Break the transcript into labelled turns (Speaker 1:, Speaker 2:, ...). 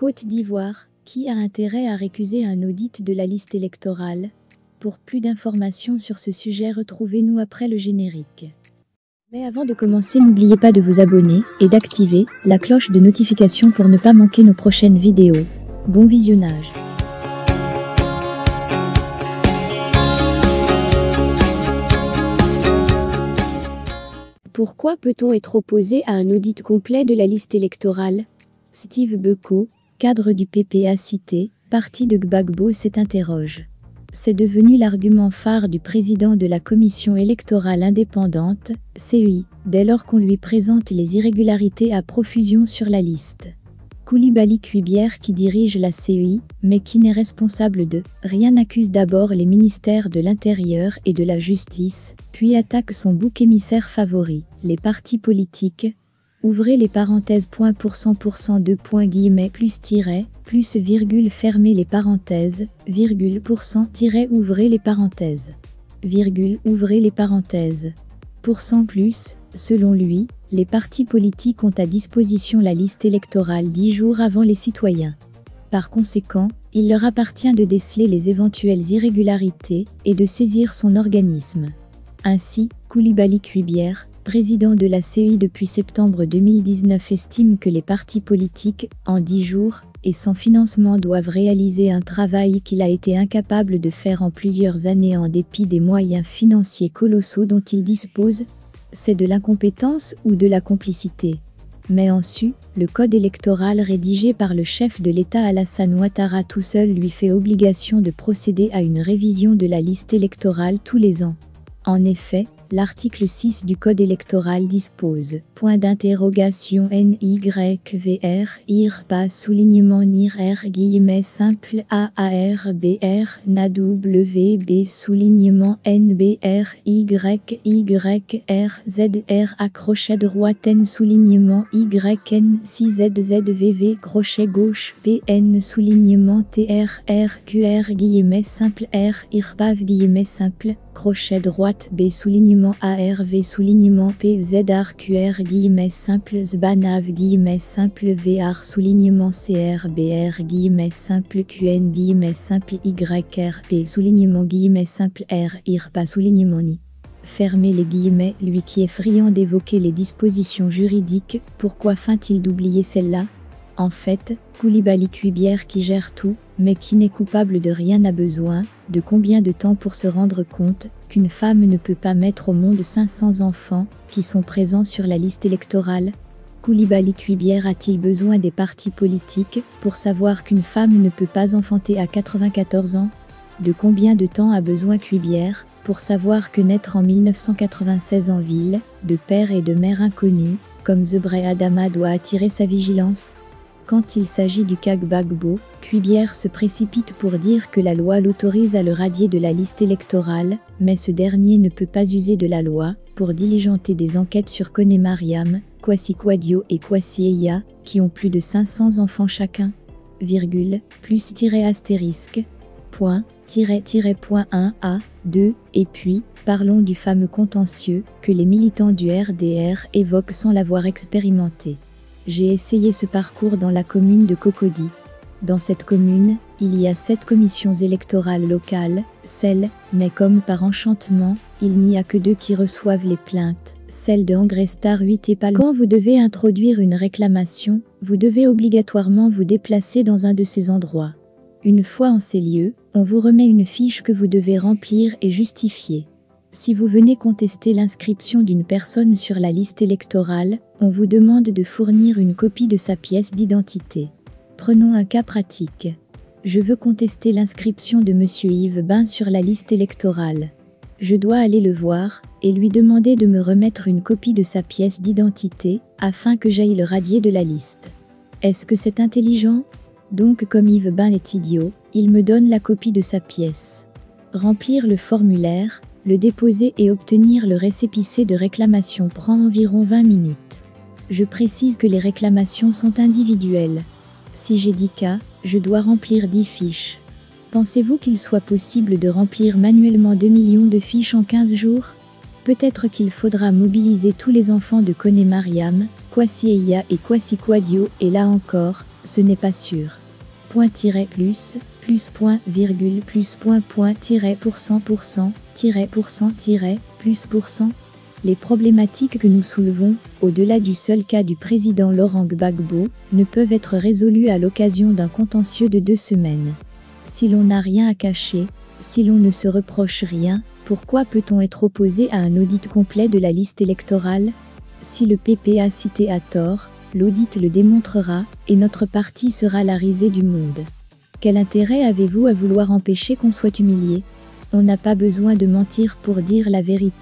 Speaker 1: Côte d'Ivoire, qui a intérêt à récuser un audit de la liste électorale? Pour plus d'informations sur ce sujet, retrouvez-nous après le générique. Mais avant de commencer, n'oubliez pas de vous abonner et d'activer la cloche de notification pour ne pas manquer nos prochaines vidéos. Bon visionnage. Pourquoi peut-on être opposé à un audit complet de la liste électorale? Steve Beko, cadre du PPACT, parti de Gbagbo, s'interroge. C'est devenu l'argument phare du président de la Commission électorale indépendante, CEI, dès lors qu'on lui présente les irrégularités à profusion sur la liste. Coulibaly Cuibière, qui dirige la CEI, mais qui n'est responsable de rien, accuse d'abord les ministères de l'Intérieur et de la Justice, puis attaque son bouc émissaire favori, les partis politiques. Ouvrez les parenthèses, %, 2 points guillemets, plus virgule, fermez les parenthèses, virgule, %, ouvrez les parenthèses, virgule, ouvrez les parenthèses. Plus, selon lui, les partis politiques ont à disposition la liste électorale 10 jours avant les citoyens. Par conséquent, il leur appartient de déceler les éventuelles irrégularités et de saisir son organisme. Ainsi, Coulibaly Cuibière, président de la CEI depuis septembre 2019, estime que les partis politiques, en 10 jours, et sans financement, doivent réaliser un travail qu'il a été incapable de faire en plusieurs années en dépit des moyens financiers colossaux dont il dispose. C'est de l'incompétence ou de la complicité? Mais en su, le code électoral rédigé par le chef de l'État Alassane Ouattara tout seul lui fait obligation de procéder à une révision de la liste électorale tous les ans. En effet, l'article 6 du Code électoral dispose .d'interrogation NYVR soulignement NIR guillemets simple AARBR NAWB soulignement NBR YYR ZR accrochet droite N soulignement YN 6ZZVV crochet gauche PN soulignement TRR QR guillemets simple R IRPAV guillemets simple crochet droite B soulignement ARV soulignement PZR QR guillemets simple SBANAV guillemets simple VR soulignement CRBR guillemets simple QN guillemets simple YRP soulignement guillemets simple R IRPA soulignement NI. Fermez les guillemets. Lui qui est friand d'évoquer les dispositions juridiques, pourquoi feint-il d'oublier celle-là? En fait, Coulibaly Cuibière, qui gère tout, mais qui n'est coupable de rien, a besoin de combien de temps pour se rendre compte qu'une femme ne peut pas mettre au monde 500 enfants qui sont présents sur la liste électorale? Coulibaly Cuibière a-t-il besoin des partis politiques pour savoir qu'une femme ne peut pas enfanter à 94 ans? De combien de temps a besoin Cuibière pour savoir que naître en 1996 en ville, de père et de mère inconnus, comme Zebré Adama, doit attirer sa vigilance? Quand il s'agit du cas Gbagbo, Cuibière se précipite pour dire que la loi l'autorise à le radier de la liste électorale, mais ce dernier ne peut pas user de la loi pour diligenter des enquêtes sur Kone Mariam, Kwasi Kouadio et Kwasi Eya, qui ont plus de 500 enfants chacun. Virgule, plus astérisque, point, point 1 A, 2, et puis, parlons du fameux contentieux que les militants du RDR évoquent sans l'avoir expérimenté. J'ai essayé ce parcours dans la commune de Cocody. Dans cette commune, il y a 7 commissions électorales locales, mais comme par enchantement, il n'y a que 2 qui reçoivent les plaintes, celle de Angrestar 8 et Palma. Quand vous devez introduire une réclamation, vous devez obligatoirement vous déplacer dans un de ces endroits. Une fois en ces lieux, on vous remet une fiche que vous devez remplir et justifier. Si vous venez contester l'inscription d'une personne sur la liste électorale, on vous demande de fournir une copie de sa pièce d'identité. Prenons un cas pratique. Je veux contester l'inscription de Monsieur Yves Bain sur la liste électorale. Je dois aller le voir et lui demander de me remettre une copie de sa pièce d'identité afin que j'aille le radier de la liste. Est-ce que c'est intelligent? Donc, comme Yves Bain est idiot, il me donne la copie de sa pièce. Remplir le formulaire, le déposer et obtenir le récépissé de réclamation prend environ 20 minutes. Je précise que les réclamations sont individuelles. Si j'ai 10 cas, je dois remplir 10 fiches. Pensez-vous qu'il soit possible de remplir manuellement 2 millions de fiches en 15 jours? Peut-être qu'il faudra mobiliser tous les enfants de Kone Mariam, Quasi eia et quasi quadio, et là encore, ce n'est pas sûr. Point tiret plus point virgule point tiret tiret plus %. Les problématiques que nous soulevons, au-delà du seul cas du président Laurent Gbagbo, ne peuvent être résolues à l'occasion d'un contentieux de 2 semaines. Si l'on n'a rien à cacher, si l'on ne se reproche rien, pourquoi peut-on être opposé à un audit complet de la liste électorale? Si le PP a cité à tort, l'audit le démontrera, et notre parti sera la risée du monde. Quel intérêt avez-vous à vouloir empêcher qu'on soit humilié? On n'a pas besoin de mentir pour dire la vérité.